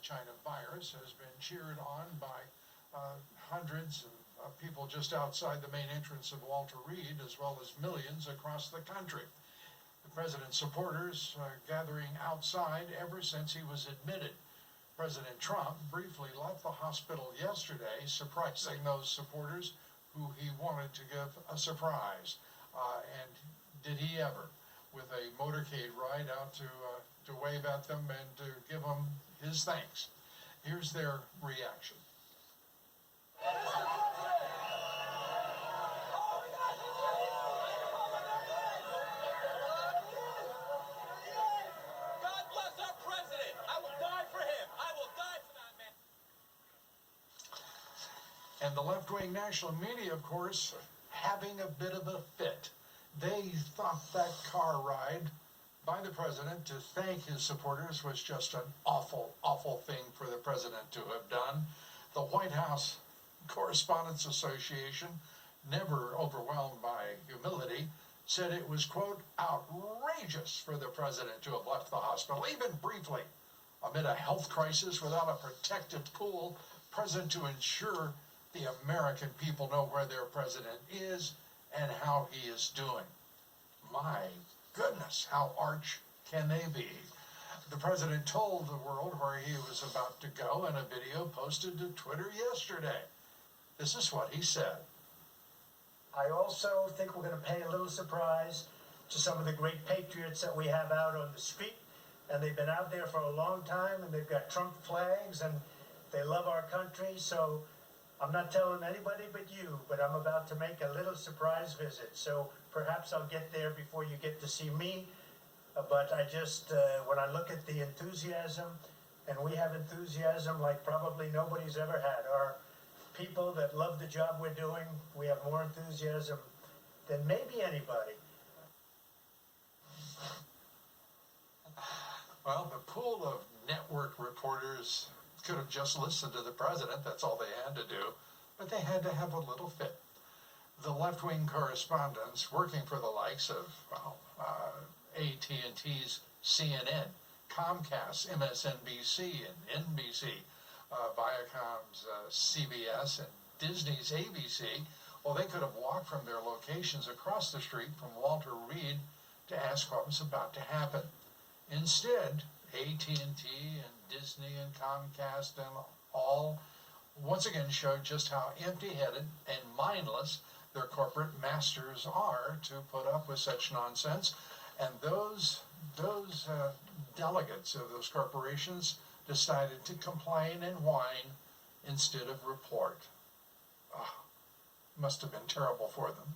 China virus has been cheered on by hundreds of people just outside the main entrance of Walter Reed, as well as millions across the country. The president's supporters are gathering outside ever since he was admitted. President Trump briefly left the hospital yesterday, surprising those supporters who he wanted to give a surprise. And did he ever, with a motorcade ride out to wave at them and to give them his thanks. Here's their reaction. And the left-wing national media, of course, having a bit of a fit. They thought that car ride by the president to thank his supporters was just an awful, awful thing for the president to have done. The White House Correspondents Association, never overwhelmed by humility, said it was, quote, outrageous for the president to have left the hospital, even briefly, amid a health crisis without a protective pool present to ensure the American people know where their president is and how he is doing. My goodness, how arch can they be? The president told the world where he was about to go in a video posted to Twitter yesterday. This is what he said. I also think we're going to pay a little surprise to some of the great patriots that we have out on the street. And they've been out there for a long time, and they've got Trump flags, and they love our country. So I'm not telling anybody but you, but I'm about to make a little surprise visit. So perhaps I'll get there before you get to see me. But I just, when I look at the enthusiasm, and we have enthusiasm like probably nobody's ever had. Our people that love the job we're doing, we have more enthusiasm than maybe anybody. Well, the pool of network reporters could have just listened to the president. That's all they had to do. But they had to have a little fit. The left-wing correspondents working for the likes of AT&T's CNN, Comcast, MSNBC, and NBC, Viacom's CBS, and Disney's ABC, well, they could have walked from their locations across the street from Walter Reed to ask what was about to happen. Instead, AT&T and Disney and Comcast and all once again showed just how empty-headed and mindless their corporate masters are to put up with such nonsense. And those delegates of those corporations decided to complain and whine instead of report. Must have been terrible for them.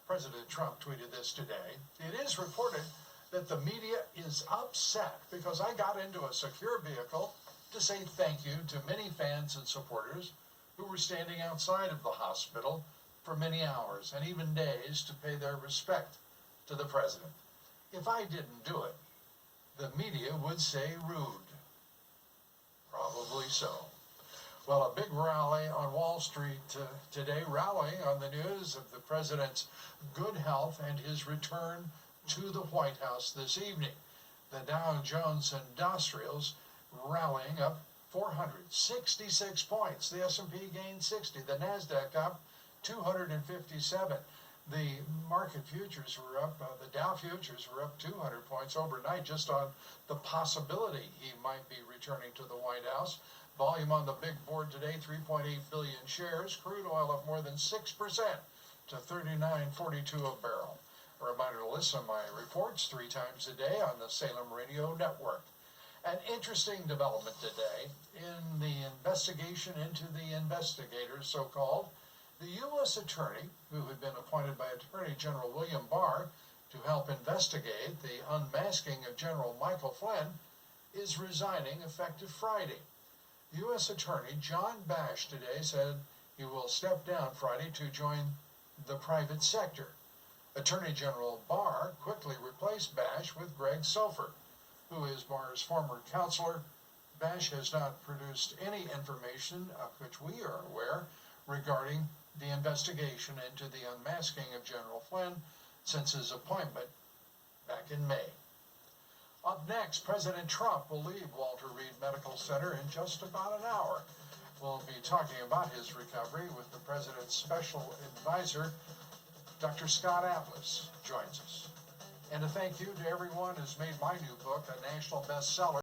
President Trump tweeted this today. It is reported that the media is upset because I got into a secure vehicle to say thank you to many fans and supporters who were standing outside of the hospital for many hours and even days to pay their respect to the president. If I didn't do it, the media would say rude. Probably so. Well, a big rally on Wall Street today, rallying on the news of the president's good health and his return to the White House this evening. The Dow Jones Industrials rallying up 466 points. The S&P gained 60. The NASDAQ up 257. The market futures were up, the Dow futures were up 200 points overnight just on the possibility he might be returning to the White House. Volume on the big board today, 3.8 billion shares. Crude oil up more than 6% to $39.42 a barrel. A reminder to listen to my reports 3 times a day on the Salem Radio Network. An interesting development today in the investigation into the investigators, so-called. The U.S. attorney, who had been appointed by Attorney General William Barr to help investigate the unmasking of General Michael Flynn, is resigning effective Friday. U.S. Attorney John Bash today said he will step down Friday to join the private sector. Attorney General Barr quickly replaced Bash with Greg Sofer, who is Barr's former counselor. Bash has not produced any information of which we are aware regarding the investigation into the unmasking of General Flynn since his appointment back in May. Up next, President Trump will leave Walter Reed Medical Center in just about an hour. We'll be talking about his recovery with the president's special advisor, Dr. Scott Atlas, joins us. And a thank you to everyone who's made my new book a national bestseller.